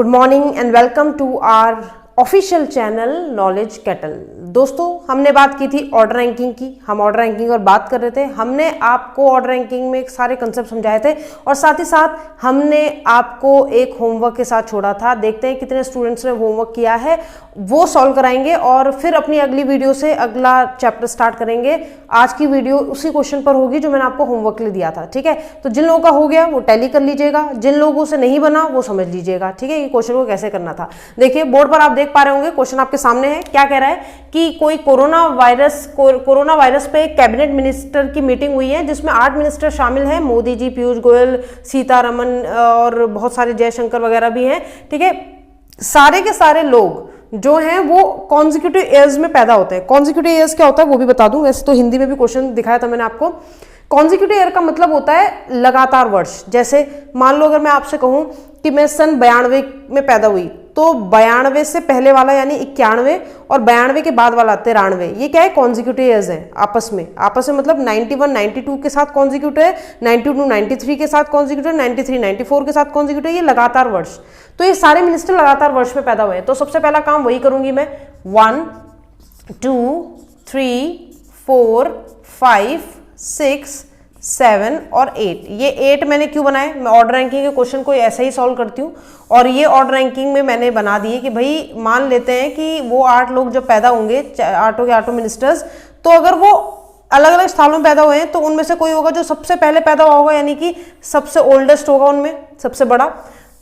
morning and welcome to our official channel knowledge cattle. दोस्तों, हमने बात की थी ऑर्डर रैंकिंग की। हम ऑर्डर रैंकिंग और बात कर रहे थे। हमने आपको ऑर्डर रैंकिंग में सारे कंसेप्ट समझाए थे और साथ ही साथ हमने आपको एक होमवर्क के साथ छोड़ा था। देखते हैं कितने स्टूडेंट्स ने होमवर्क किया है, वो सॉल्व कराएंगे और फिर अपनी अगली वीडियो से अगला चैप्टर स्टार्ट करेंगे। आज की वीडियो उसी क्वेश्चन पर होगी जो मैंने आपको होमवर्क के लिए दिया था। ठीक है, तो जिन लोगों का हो गया वो टैली कर लीजिएगा, जिन लोगों से नहीं बना वो समझ लीजिएगा। ठीक है, ये क्वेश्चन को कैसे करना था। देखिए बोर्ड पर आप देख पा रहे होंगे, क्वेश्चन आपके सामने है। क्या कह रहा है कि कोई कोरोना वायरस पे कैबिनेट मिनिस्टर की मीटिंग हुई है जिसमें 8 मिनिस्टर शामिल हैं, मोदी जी, पीयूष गोयल, सीतारमन और बहुत सारे जयशंकर वगैरह भी हैं। ठीक है, सारे के सारे लोग जो हैं वो कॉन्जिक्यूटिव ईयर्स में पैदा होते हैं। कॉन्जिक्यूटिव ईयर्स क्या होता है वो भी बता दूं, वैसे तो हिंदी में भी क्वेश्चन दिखाया था मैंने आपको। कॉन्जिक्यूटिव ईयर का मतलब होता है लगातार वर्ष। जैसे मान लो अगर मैं आपसे कहूं कि मैं सन 92 में पैदा हुई, तो 92 से पहले वाला यानी 91 और 92 के बाद वाला 93, ये क्या है, कॉन्जिक्यूटिव ईयर्स है आपस में मतलब 91 92 के साथ कॉन्जिक्यूटिव है, 92 93 के साथ कॉन्जिक्यूटिव, 93 94 के साथ कॉन्जिक्यूटिव, ये लगातार वर्ष। तो ये सारे मिनिस्टर लगातार वर्ष में पैदा हुए हैं। तो सबसे पहला काम वही करूंगी मैं, 1 2 3 4 5 6 7 और 8। ये 8 मैंने क्यों बनाए, मैं ऑर्डर रैंकिंग के क्वेश्चन को ऐसे ही सॉल्व करती हूँ और ये ऑर्डर रैंकिंग में मैंने बना दिए कि भाई मान लेते हैं कि वो 8 लोग जब पैदा होंगे, 8 के 8 मिनिस्टर्स, तो अगर वो अलग अलग सालों में पैदा हुए हैं तो उनमें से कोई होगा जो सबसे पहले पैदा हुआ होगा, यानी कि सबसे ओल्डेस्ट होगा, उनमें सबसे बड़ा।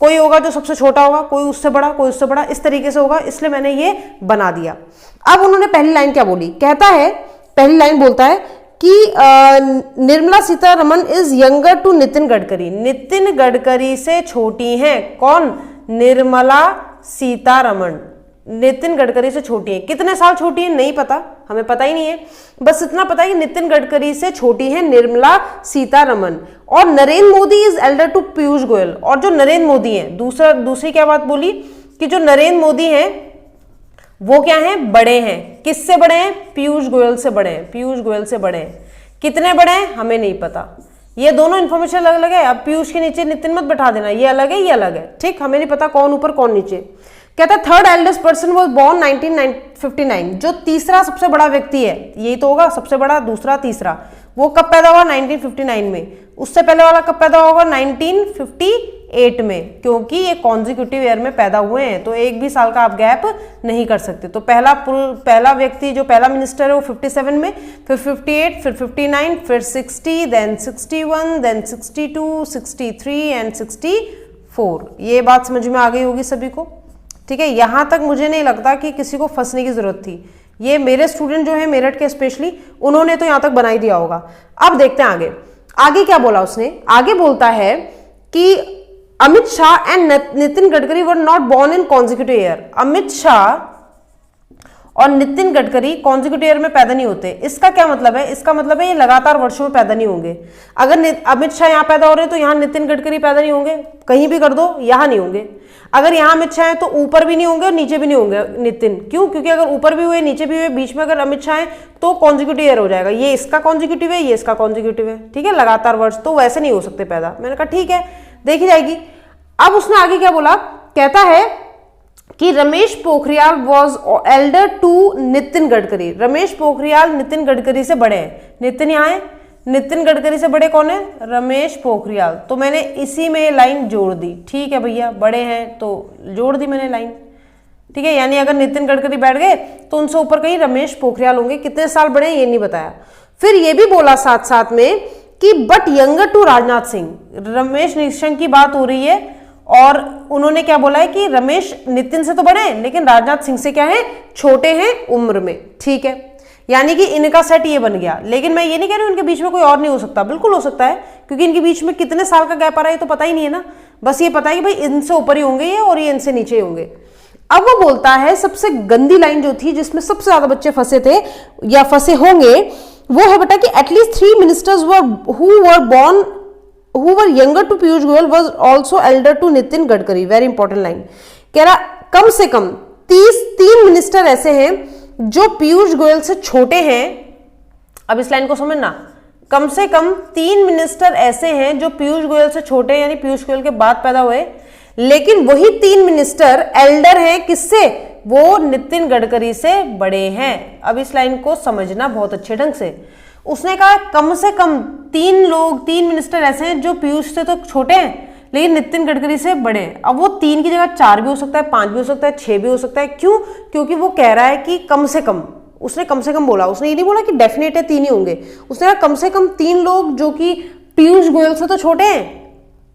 कोई होगा जो सबसे छोटा होगा, कोई उससे बड़ा, कोई उससे बड़ा, इस तरीके से होगा, इसलिए मैंने ये बना दिया। अब उन्होंने पहली लाइन क्या बोली, कहता है, पहली लाइन बोलता है कि Nirmala Sitharaman is younger to Nitin Gadkari. Nitin Gadkari से छोटी हैं। कौन? निर्मला सीतारमन नितिन गडकरी से छोटी हैं। कितने साल छोटी हैं नहीं पता, हमें पता ही नहीं है, बस इतना पता है कि नितिन गडकरी से छोटी है निर्मला सीतारमन। और Narendra Modi is elder to Piyush Goyal. और जो नरेंद्र मोदी हैं, दूसरी क्या बात बोली कि जो नरेंद्र मोदी हैं वो क्या हैं, बड़े हैं। किससे बड़े हैं? पीयूष गोयल से बड़े हैं। पीयूष गोयल से बड़े हैं। कितने बड़े हैं हमें नहीं पता, ये दोनों इन्फॉर्मेशन अलग अलग है। अब पीयूष के नीचे नितिन मत बैठा देना, ये अलग है ये अलग है। ठीक, हमें नहीं पता कौन ऊपर कौन नीचे। कहता है third eldest person was born 1959। जो तीसरा सबसे बड़ा व्यक्ति है, यही तो होगा सबसे बड़ा, दूसरा तीसरा, वो कब पैदा हुआ? 1959 में। उससे पहले वाला कब पैदा होगा? 1958 में, क्योंकि ये कॉन्जिक्यूटिव ईयर में पैदा हुए हैं तो एक भी साल का आप गैप नहीं कर सकते। तो पहला व्यक्ति जो पहला मिनिस्टर है वो 57 में, फिर 58, फिर 59, फिर 60, देन 61, देन 62, 63 एंड 64। ये बात समझ में आ गई होगी सभी को। ठीक है, यहां तक मुझे नहीं लगता कि किसी को फंसने की जरूरत थी। ये मेरे स्टूडेंट जो है मेरठ के स्पेशली, उन्होंने तो यहां तक बना ही दिया होगा। अब देखते हैं आगे। आगे क्या बोला उसने? आगे बोलता है कि Amit Shah and Nitin Gadkari were not born in consecutive year. Amit Shah और नितिन गडकरी कॉन्जिक्यूटिव ईयर में पैदा नहीं होते। इसका क्या मतलब है? इसका मतलब है ये लगातार वर्षों में पैदा नहीं होंगे। अगर अमित शाह यहां पैदा हो रहे हैं तो यहां नितिन गडकरी पैदा नहीं होंगे, कहीं भी कर दो यहां नहीं होंगे। अगर यहां अमित शाह है तो ऊपर भी नहीं होंगे और नीचे भी नहीं होंगे नितिन। क्यों? क्योंकि अगर ऊपर भी हुए नीचे भी हुए, बीच में अगर अमित शाह है तो कॉन्जिक्यूटिव ईयर हो जाएगा। ये इसका कॉन्जिक्यूटिव है, ये इसका कॉन्जिक्यूटिव है। ठीक है, लगातार वर्ष, तो वैसे नहीं हो सकते पैदा। मैंने कहा ठीक है, देखी जाएगी। अब उसने आगे क्या बोला? कहता है कि Ramesh Pokhriyal was elder to Nitin Gadkari. Ramesh Pokhriyal Nitin Gadkari से बड़े हैं। नितिन यहाँ है, नितिन गडकरी से बड़े कौन है? रमेश पोखरियाल। तो मैंने इसी में लाइन जोड़ दी। ठीक है भैया, बड़े हैं तो जोड़ दी मैंने लाइन। ठीक है, यानी अगर नितिन गडकरी बैठ गए तो उनसे ऊपर कहीं रमेश पोखरियाल होंगे। कितने साल बड़े हैं ये नहीं बताया। फिर ये भी बोला साथ साथ में कि but younger to Rajnath Singh. Ramesh Nishank की बात हो रही है और उन्होंने क्या बोला है कि रमेश नितिन से तो बड़े हैं लेकिन राजनाथ सिंह से क्या है, छोटे हैं उम्र में। ठीक है, यानी कि इनका सेट ये बन गया। लेकिन मैं ये नहीं कह रही उनके बीच में कोई और नहीं हो सकता, बिल्कुल हो सकता है, क्योंकि इनके बीच में कितने साल का गैप आ रहा है तो पता ही नहीं है ना। बस ये पता है कि भाई इनसे ऊपर ही होंगे ये और ये इनसे नीचे होंगे। अब वो बोलता है सबसे गंदी लाइन जो थी जिसमें सबसे ज्यादा बच्चे फंसे थे या फंसे होंगे, वो है बेटा कि at least 3 ministers who were born who were younger to Piyush Goyal was also elder to Nitin Gadkari। Very important line. कह रहा कम से कम 3 मिनिस्टर ऐसे हैं जो पीयूष गोयल से छोटे हैं। अब इस लाइन को समझना, कम से कम 3 मिनिस्टर ऐसे हैं जो पीयूष गोयल से छोटे हैं, यानी पीयूष गोयल के बाद पैदा हुए, लेकिन वही 3 मिनिस्टर एल्डर हैं किससे, वो नितिन गडकरी से बड़े हैं। अब इस लाइन को समझना बहुत अच्छे ढंग से। उसने कहा कम से कम 3 मिनिस्टर ऐसे हैं जो पीयूष से तो छोटे हैं लेकिन नितिन गडकरी से बड़े हैं। अब वो 3 की जगह 4 भी हो सकता है, 5 भी हो सकता है, 6 भी हो सकता है। क्यों? क्योंकि वो कह रहा है कि कम से कम, उसने कम से कम बोला, उसने ये नहीं बोला कि डेफिनेट है 3 ही होंगे। उसने कहा कम से कम 3 लोग जो कि पीयूष गोयल से तो छोटे हैं,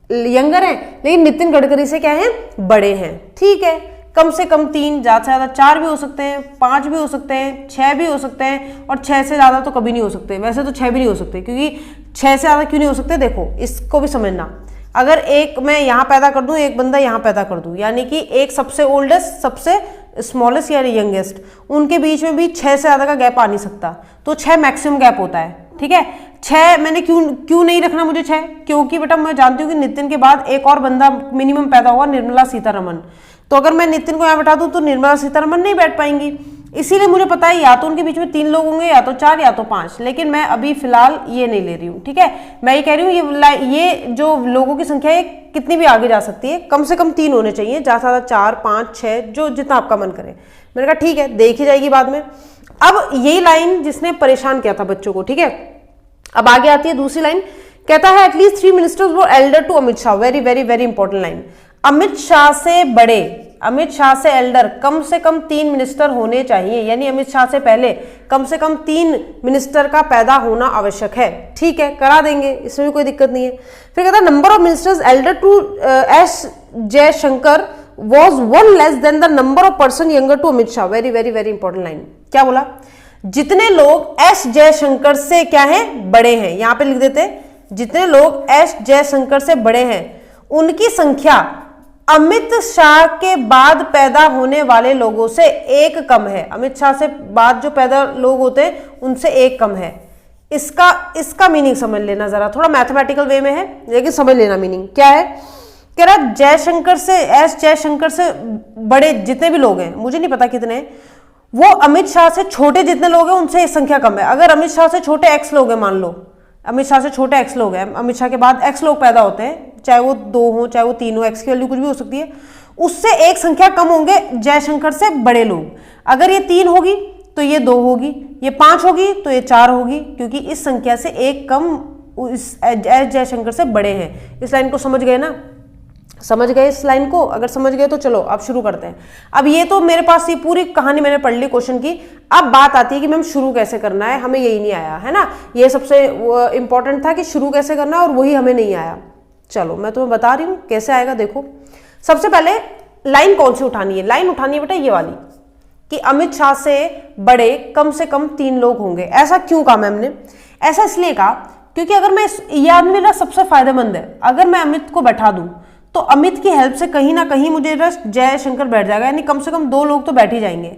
यंगर हैं, लेकिन नितिन गडकरी से क्या है, बड़े हैं। ठीक है, कम से कम 3, ज्यादा से ज्यादा 4 भी हो सकते हैं, 5 भी हो सकते हैं, 6 भी हो सकते हैं, और 6 से ज्यादा तो कभी नहीं हो सकते। वैसे तो 6 भी नहीं हो सकते, क्योंकि 6 से ज्यादा क्यों नहीं हो सकते, देखो इसको भी समझना। अगर एक मैं यहाँ पैदा कर दूं, एक बंदा यहाँ पैदा कर दूं, यानी कि एक सबसे ओल्डेस्ट, सबसे स्मॉलेस्ट यानी यंगेस्ट, उनके बीच में भी 6 से ज्यादा का गैप आ नहीं सकता। तो 6 मैक्सिमम गैप होता है। ठीक है, 6 मैंने क्यों नहीं रखना मुझे 6, क्योंकि बेटा मैं जानती हूँ कि नितिन के बाद एक और बंदा मिनिमम पैदा होगा, निर्मला सीतारमण। तो अगर मैं नितिन को यहाँ बैठा दूं तो निर्मला सीतारमण नहीं बैठ पाएंगी, इसीलिए मुझे पता है या तो उनके बीच में 3 लोग होंगे, या तो 4 या तो 5, लेकिन मैं अभी फिलहाल ये नहीं ले रही हूँ। ठीक है, मैं ये कह रही हूँ ये जो लोगों की संख्या है कितनी भी आगे जा सकती है, कम से कम 3 होने चाहिए, ज्यादा से ज्यादा 4, 5, 6, जो जितना आपका मन करे। मैंने कहा ठीक है, देखी जाएगी बाद में। अब यही लाइन जिसने परेशान किया था बच्चों को। ठीक है, अब आगे आती है दूसरी लाइन, कहता है at least 3 ministers were elder to Amit Shah. Very very very important line. Amit Shah से बड़े, अमित शाह से एल्डर, कम से कम 3 मिनिस्टर होने चाहिए, यानी अमित शाह से पहले कम से कम 3 मिनिस्टर का पैदा होना आवश्यक है। ठीक है, करा देंगे, इसमें भी कोई दिक्कत नहीं है। फिर कहता है number of ministers elder to S Jaishankar was 1 less than the number of person younger to Amit Shah. Very very very important line. क्या बोला? जितने लोग एस जयशंकर से क्या है, बड़े हैं, यहां पे लिख देते, जितने लोग एस जयशंकर से बड़े हैं उनकी संख्या अमित शाह के बाद पैदा होने वाले लोगों से 1 कम है। अमित शाह से बाद जो पैदा लोग होते हैं उनसे 1 कम है। इसका मीनिंग समझ लेना जरा, थोड़ा मैथमेटिकल वे में है लेकिन समझ लेना मीनिंग क्या है। कह रहा जयशंकर से, एस जयशंकर से बड़े जितने भी लोग हैं, मुझे नहीं पता कितने, वो अमित शाह से छोटे जितने लोग हैं उनसे संख्या कम है। अगर अमित शाह से छोटे x लोग हैं, मान लो अमित शाह से छोटे x लोग हैं, अमित शाह के बाद x लोग पैदा होते हैं, चाहे वो 2 हो चाहे वो 3 हो, x की वैल्यू कुछ भी हो सकती है, उससे 1 संख्या कम होंगे जयशंकर से बड़े लोग। अगर ये 3 होगी तो ये 2 होगी, ये 5 होगी तो ये 4 होगी, क्योंकि इस संख्या से 1 कम इस जयशंकर से बड़े हैं। इस लाइन को समझ गए ना? समझ गए इस लाइन को? अगर समझ गए तो चलो अब शुरू करते हैं। अब ये तो मेरे पास ये पूरी कहानी मैंने पढ़ ली क्वेश्चन की। अब बात आती है कि मैम शुरू कैसे करना है, हमें यही नहीं आया है ना। ये सबसे इंपॉर्टेंट था कि शुरू कैसे करना है, और वही हमें नहीं आया। चलो मैं तुम्हें बता रही हूँ कैसे आएगा। देखो, सबसे पहले लाइन कौन सी उठानी है? लाइन उठानी है बेटा ये वाली, कि अमित शाह से बड़े कम से कम 3 लोग होंगे। ऐसा क्यों कहा मैम ने? ऐसा इसलिए कहा क्योंकि अगर मैं, ये आदमी मेरा सबसे फायदेमंद है। अगर मैं अमित को बैठा दूं तो अमित की हेल्प से कहीं ना कहीं मुझे जयशंकर बैठ जाएगा, यानी कम से कम 2 लोग तो बैठ ही जाएंगे।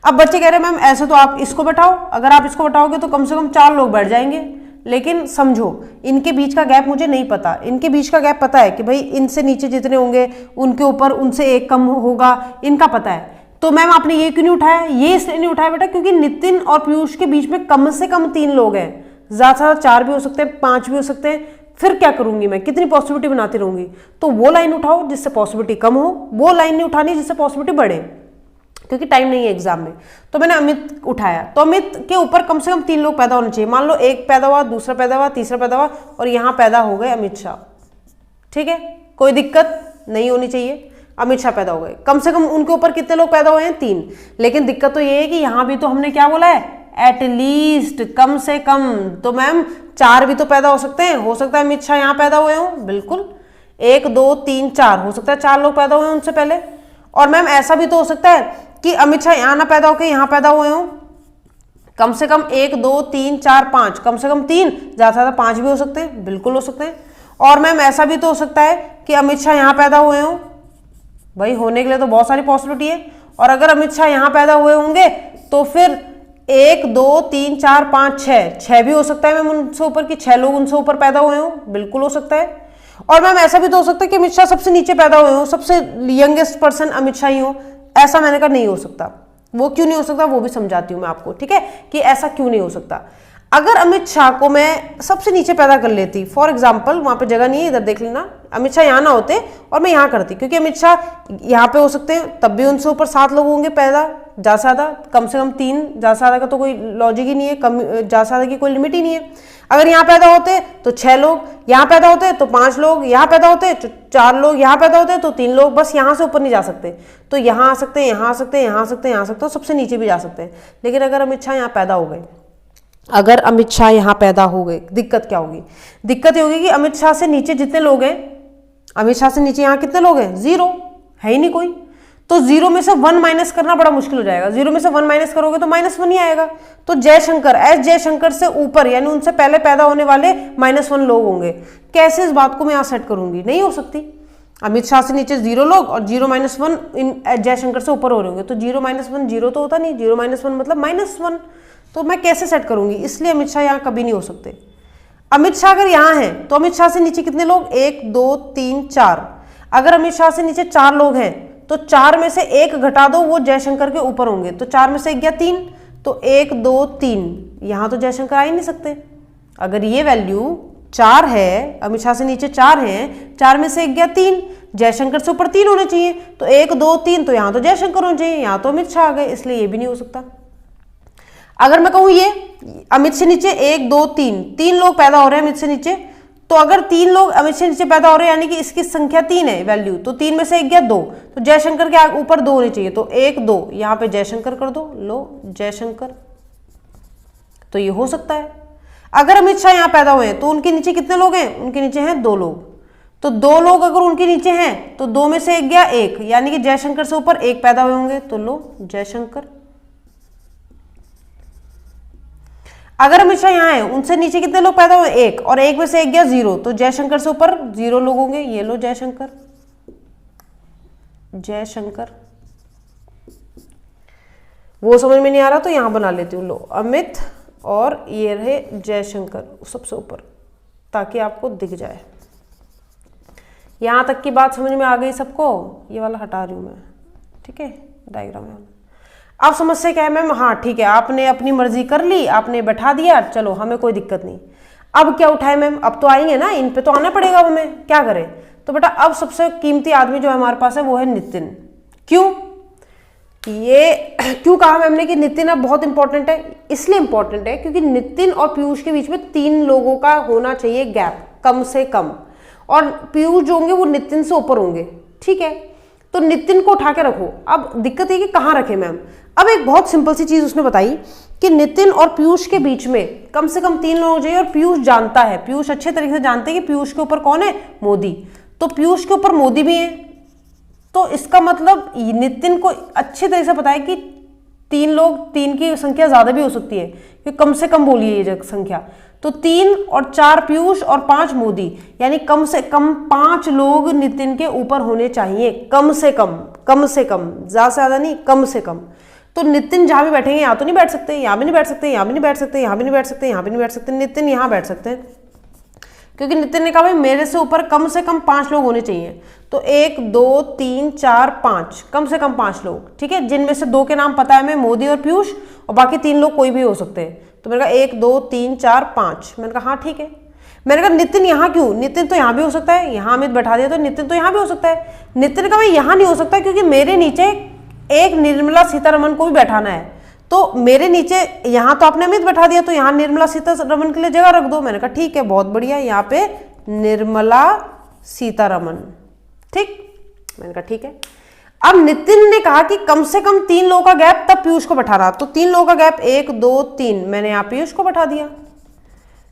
अब बच्चे कह रहे हैं मैम ऐसे तो आप इसको बैठाओ, अगर आप इसको बैठाओगे तो कम से कम 4 लोग बैठ जाएंगे। लेकिन समझो, इनके बीच का गैप मुझे नहीं पता। इनके बीच का गैप पता है कि भाई इनसे नीचे जितने होंगे उनके ऊपर उनसे 1 कम होगा, इनका पता है। तो मैम आपने ये क्यों नहीं उठाया? ये इसलिए नहीं उठाया बेटा क्योंकि नितिन और पीयूष के बीच में कम से कम 3 लोग हैं, ज्यादा से ज्यादा 4 भी हो सकते हैं, 5 भी हो सकते हैं। फिर क्या करूंगी मैं, कितनी पॉसिबिलिटी बनाती रहूंगी? तो वो लाइन उठाओ जिससे पॉसिबिलिटी कम हो, वो लाइन नहीं उठानी जिससे पॉसिबिलिटी बढ़े, क्योंकि टाइम नहीं है एग्जाम में। तो मैंने अमित उठाया, तो अमित के ऊपर कम से कम 3 लोग पैदा होने चाहिए। मान लो एक पैदा हुआ, दूसरा पैदा हुआ, तीसरा पैदा हुआ, और यहां पैदा हो गए अमित शाह। ठीक है, कोई दिक्कत नहीं होनी चाहिए। अमित शाह पैदा हो गए, कम से कम उनके ऊपर कितने लोग पैदा हुए हैं? 3। लेकिन दिक्कत तो ये है कि यहां भी तो हमने क्या बोला है, एटलीस्ट, कम से कम। तो मैम 4 भी तो पैदा हो सकते हैं। हो सकता है अमित शाह यहाँ पैदा हुए हों, बिल्कुल 1 2 3 4 हो सकता है 4 लोग पैदा हुए उनसे पहले। और मैम ऐसा भी तो हो सकता है कि अमित शाह यहाँ ना पैदा होकर यहाँ पैदा हुए हों। कम से कम 1 2 3 4 5, कम से कम 3, ज्यादा से ज्यादा 5 भी हो सकते हैं, बिल्कुल हो सकते हैं। और मैम ऐसा भी तो हो सकता है कि अमित शाह यहाँ पैदा हुए हों। भाई होने के लिए तो बहुत सारी पॉसिबिलिटी है। और अगर अमित शाह यहाँ पैदा हुए होंगे तो फिर 1 2 3 4 5 6 भी हो सकता है मैम उनसे ऊपर, कि 6 लोग उनसे ऊपर पैदा हुए हों, बिल्कुल हो सकता है। और मैम ऐसा भी तो हो सकता है कि अमित शाह सबसे नीचे पैदा हुए हों, सबसे यंगेस्ट पर्सन अमित शाह ही हो। ऐसा मैंने कहा नहीं हो सकता। वो क्यों नहीं हो सकता वो भी समझाती हूँ मैं आपको, ठीक है, कि ऐसा क्यों नहीं हो सकता। अगर अमित शाह को मैं सबसे नीचे पैदा कर लेती, फॉर एग्जाम्पल, वहां पे जगह नहीं है, इधर देख लेना, अमित शाह यहाँ ना होते और मैं यहाँ करती, क्योंकि अमित शाह यहाँ पे हो सकते हैं, तब भी उनसे ऊपर 7 लोग होंगे पैदा, ज़्यादा से ज़्यादा, कम से कम 3, ज़्यादा से ज़्यादा का तो कोई लॉजिक ही नहीं है, कम ज़्यादा से ज़्यादा की कोई लिमिट ही नहीं है। अगर यहाँ पैदा होते तो 6 लोग, यहाँ पैदा होते तो 5 लोग, यहाँ पैदा होते तो 4 लोग, यहाँ पैदा होते तो 3 लोग, बस यहाँ से ऊपर नहीं जा सकते। तो यहाँ आ सकते हैं, यहाँ आ सकते हैं, यहाँ आ सकते हैं, यहाँ आ सकते हैं, सबसे नीचे भी जा सकते हैं। लेकिन अगर अमित शाह यहाँ पैदा हो गए, अगर अमित शाह यहाँ पैदा हो गए, दिक्कत क्या होगी? दिक्कत ये होगी कि अमित शाह से नीचे जितने लोग हैं, अमित शाह से नीचे यहाँ कितने लोग हैं? 0 है ही नहीं कोई। तो 0 में से 1 माइनस करना बड़ा मुश्किल हो जाएगा। 0 में से 1 माइनस करोगे तो -1 ही आएगा। तो जयशंकर, एस जयशंकर से ऊपर यानी उनसे पहले पैदा होने वाले -1 लोग होंगे। कैसे इस बात को मैं यहाँ सेट करूंगी? नहीं हो सकती। अमित शाह से नीचे 0 लोग और 0 - 1 इन जयशंकर से ऊपर हो रहे होंगे, तो 0 - 1 0 तो होता नहीं, 0 - 1 मतलब -1। तो मैं कैसे सेट करूंगी? इसलिए अमित शाह यहाँ कभी नहीं हो सकते। अमित शाह अगर यहाँ हैं तो अमित शाह से नीचे कितने लोग? 1 2 3 4। अगर अमित शाह से नीचे 4 लोग हैं तो 4 में से 1 घटा दो, वो जयशंकर के ऊपर होंगे। तो 4 में से 1 गया 3, तो 1 2 3, यहाँ तो जयशंकर आ ही नहीं सकते। अगर ये वैल्यू 4 है, अमित शाह से नीचे 4 हैं, 4 में से 1 गया 3, जयशंकर से ऊपर 3 होने चाहिए। तो 1 2 3, तो यहाँ तो जयशंकर होने चाहिए, यहाँ तो अमित शाह आ गए, इसलिए ये भी नहीं हो सकता। अगर मैं कहूँ ये अमित से नीचे 1 2 3 लोग पैदा हो रहे हैं अमित से नीचे, तो अगर 3 लोग अमित से नीचे पैदा हो रहे हैं यानी कि इसकी संख्या 3 है वैल्यू, तो 3 में से 1 गया 2, तो जयशंकर के ऊपर 2 होने चाहिए। तो 1 2 यहाँ पे जयशंकर कर दो, लो जयशंकर, तो ये हो सकता है। अगर अमित शाह यहाँ पैदा हुए हैं तो उनके नीचे कितने लोग हैं? उनके नीचे हैं 2 लोग। तो 2 लोग अगर उनके नीचे हैं तो 2 में से 1 गया 1, यानी कि जयशंकर से ऊपर 1 पैदा हुए होंगे, तो लो जयशंकर। अगर अमित शाह यहाँ है, उनसे नीचे कितने लोग पैदा हुए? 1, और 1 में से 1 गया 0, तो जयशंकर से ऊपर 0 लोग होंगे, ये लो जयशंकर, जयशंकर। वो समझ में नहीं आ रहा तो यहां बना लेती हूँ, लो अमित और ये रहे जयशंकर सबसे ऊपर, ताकि आपको दिख जाए। यहां तक की बात समझ में आ गई सबको? ये वाला हटा रही हूं मैं, ठीक है, डायग्राम में। अब समस्या क्या है मैम? हाँ ठीक है, आपने अपनी मर्जी कर ली, आपने बैठा दिया, चलो हमें कोई दिक्कत नहीं। अब क्या उठाए मैम? अब तो आएंगे ना, इन पे तो आना पड़ेगा हमें, क्या करें? तो बेटा अब सबसे कीमती आदमी जो हमारे पास है वो है नितिन। क्यों? ये क्यों कहा मैम ने कि नितिन अब बहुत इंपॉर्टेंट है? इसलिए इंपॉर्टेंट है क्योंकि नितिन और पीयूष के बीच में 3 लोगों का होना चाहिए गैप, कम से कम, और पीयूष जो होंगे वो नितिन से ऊपर होंगे, ठीक है? तो नितिन को उठा के रखो। अब दिक्कत है कि कहाँ रखे मैम? अब एक बहुत सिंपल सी चीज उसने बताई कि नितिन और पीयूष के बीच में कम से कम 3 लोग चाहिए, और पीयूष जानता है, पीयूष अच्छे तरीके से जानते हैं कि पीयूष के ऊपर कौन है? मोदी। तो पीयूष के ऊपर मोदी भी है, तो इसका मतलब नितिन को अच्छे तरीके से पता है कि 3 लोग, 3 की संख्या ज्यादा भी हो सकती है, क्योंकि कम से कम बोली है ये संख्या। तो 3 और 4 पीयूष और 5 मोदी, यानी कम से कम 5 लोग नितिन के ऊपर होने चाहिए, कम से कम, कम से कम, ज्यादा से ज्यादा नहीं, कम से कम। तो नितिन जहां भी बैठेंगे, यहाँ तो नहीं बैठ सकते, यहाँ भी नहीं बैठ सकते, यहाँ भी नहीं बैठ सकते, यहाँ भी नहीं बैठ सकते, यहाँ भी नहीं बैठ सकते, नितिन यहाँ बैठ सकते हैं, क्योंकि नितिन ने कहा भाई मेरे से ऊपर कम से कम 5 लोग होने चाहिए। तो 1 2 3 4 5, कम से कम 5 लोग, ठीक है, जिनमें से 2 के नाम पता है हमें, मोदी और पीयूष, और बाकी 3 लोग कोई भी हो सकते हैं। तो मैंने कहा 1 2 3 4 5, मैंने कहा हाँ ठीक है। मैंने कहा नितिन यहाँ क्यों? नितिन तो यहाँ भी हो सकता है, यहाँ अमित बैठा दिया तो नितिन तो यहाँ भी हो सकता है। नितिन ने कहा भाई यहाँ नहीं हो सकता क्योंकि मेरे नीचे एक निर्मला सीतारमण को भी बैठाना है, तो मेरे नीचे यहाँ तो आपने अमित बैठा दिया, तो यहाँ निर्मला सीतारमण के लिए जगह रख दो। मैंने कहा ठीक है, बहुत बढ़िया, यहाँ पे निर्मला सीतारमण, ठीक। मैंने कहा ठीक है। अब नितिन ने कहा कि कम से कम 3 लोगों का गैप, तब पीयूष को बैठा रहा, तो 3 लोगों का गैप 1 2 3, मैंने यहाँ पीयूष को बैठा दिया।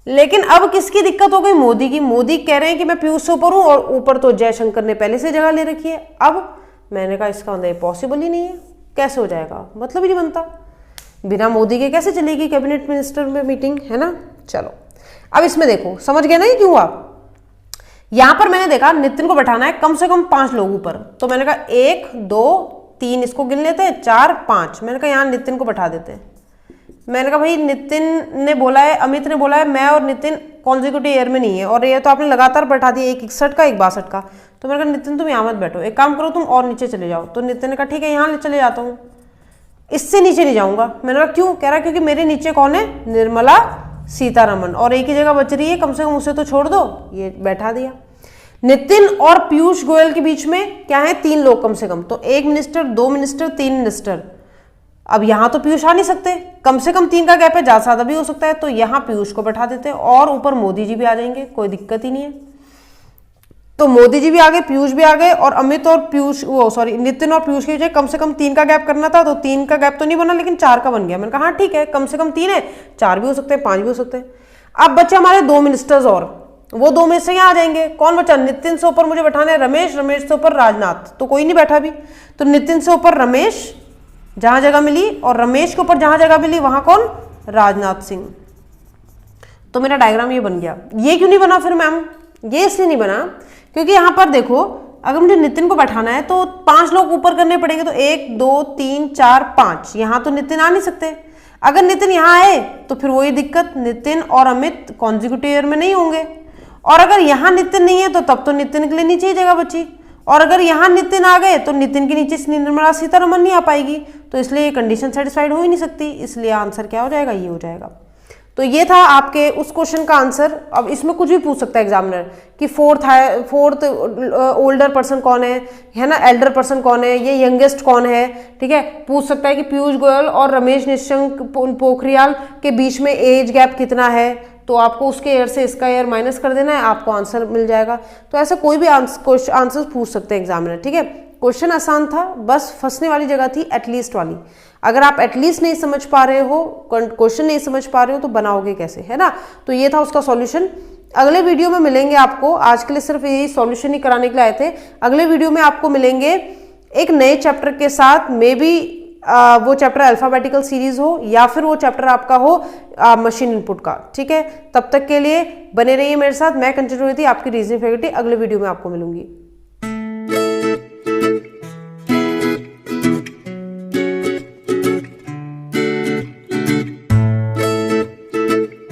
लेकिन अब किसकी दिक्कत हो गई? मोदी की। मोदी कह रहे हैं कि मैं पीयूष से ऊपर हूं, और ऊपर तो जयशंकर ने पहले से जगह ले रखी है। अब मैंने कहा इसका मतलब पॉसिबल ही नहीं है, कैसे हो जाएगा, मतलब ही नहीं बनता, बिना मोदी के कैसे चलेगी कैबिनेट मिनिस्टर में मीटिंग, है ना। चलो अब इसमें देखो, समझ गए ना ये क्यों? आप यहां पर मैंने देखा नितिन को बैठाना है कम से कम 5 लोग ऊपर, तो मैंने कहा 1 2 3 इसको गिन लेते हैं, 4 5, मैंने कहा यहाँ नितिन को बैठा देते हैं। मैंने कहा भाई नितिन ने बोला है, अमित ने बोला है मैं और नितिन कॉन्जिक्यूटिव ईयर में नहीं है, और ये तो आपने लगातार बैठा दिया, एक 61 का एक 62 का। तो मैंने कहा नितिन तुम यहाँ मत बैठो, एक काम करो तुम और नीचे चले जाओ। तो नितिन ने कहा ठीक है यहाँ चले जाता हूँ, इससे नीचे नहीं जाऊंगा। मैंने कहा क्यों? कह रहा क्योंकि मेरे नीचे कौन है? निर्मला सीतारमण, और एक ही जगह बच रही है, कम से कम उसे तो छोड़ दो। ये बैठा दिया। नितिन और पीयूष गोयल के बीच में क्या है, 3 लोग कम से कम, तो 1 मिनिस्टर, 2 मिनिस्टर, 3 मिनिस्टर। अब यहां तो पीयूष आ नहीं सकते, कम से कम 3 का गैप है, ज्यादा ज्यादा भी हो सकता है, तो यहां पीयूष को बैठा देते हैं और ऊपर मोदी जी भी आ जाएंगे, कोई दिक्कत ही नहीं है। तो मोदी जी भी आ गए, पीयूष भी आ गए, और अमित और पीयूष, वो सॉरी नितिन और पीयूष के बीच कम से कम 3 का गैप करना था, तो 3 का गैप तो नहीं बना, लेकिन 4 का बन गया। मैंने कहा हाँ ठीक है, कम से कम 3 है, 4 भी हो सकते हैं, 5 भी हो सकते हैं। अब बच्चे हमारे 2 मिनिस्टर्स, और वो 2 मिनिस्टर यहाँ आ जाएंगे। कौन बचा, नितिन से ऊपर मुझे बैठाना है रमेश, रमेश से ऊपर राजनाथ, तो कोई नहीं बैठा भी, तो नितिन से ऊपर रमेश जहां जगह मिली, और रमेश के ऊपर जहां जगह मिली वहां कौन, राजनाथ सिंह। तो मेरा डायग्राम ये बन गया। ये क्यों नहीं बना फिर मैम, ये इसलिए नहीं बना क्योंकि यहां पर देखो, अगर मुझे नितिन को बैठाना है तो 5 लोग ऊपर करने पड़ेंगे, तो 1 2 3 4 5, यहां तो नितिन आ नहीं सकते। अगर नितिन यहां आए तो फिर वही दिक्कत, नितिन और अमित कॉन्जिक्यूटिव ईयर में नहीं होंगे, और अगर यहां नितिन नहीं है तो तब तो नितिन के लिए नीचे ही जगह बची, और अगर यहां नितिन आ गए तो नितिन के नीचे निर्मला सीतारमन नहीं आ पाएगी, तो इसलिए ये कंडीशन सेटिस्फाइड हो ही नहीं सकती, इसलिए आंसर क्या हो जाएगा, ये हो जाएगा। तो ये था आपके उस क्वेश्चन का आंसर। अब इसमें कुछ भी पूछ सकता है एग्जामिनर कि फोर्थ ओल्डर पर्सन कौन है ना, एल्डर पर्सन कौन है, ये यंगेस्ट कौन है, ठीक है। पूछ सकता है कि पीयूष गोयल और रमेश निशंक पोखरियाल के बीच में एज गैप कितना है, तो आपको उसके ईयर से इसका ईयर माइनस कर देना है, आपको आंसर मिल जाएगा। तो ऐसे कोई भी आंसर पूछ सकते हैं एग्जामिनर, ठीक है। क्वेश्चन आसान था, बस फंसने वाली जगह थी एटलीस्ट वाली। अगर आप एटलीस्ट नहीं समझ पा रहे हो, क्वेश्चन नहीं समझ पा रहे हो, तो बनाओगे कैसे, है ना। तो ये था उसका सॉल्यूशन। अगले वीडियो में मिलेंगे आपको, आज के लिए सिर्फ यही सॉल्यूशन ही कराने के लिए आए थे। अगले वीडियो में आपको मिलेंगे एक नए चैप्टर के साथ, मे बी वो चैप्टर अल्फाबेटिकल सीरीज हो या फिर वो चैप्टर आपका हो मशीन इनपुट का, ठीक है। तब तक के लिए बने रहिए मेरे साथ। मैं कंटिन्यू हुई थी आपकी रीजनिंग फैकल्टी, अगले वीडियो में आपको मिलूंगी।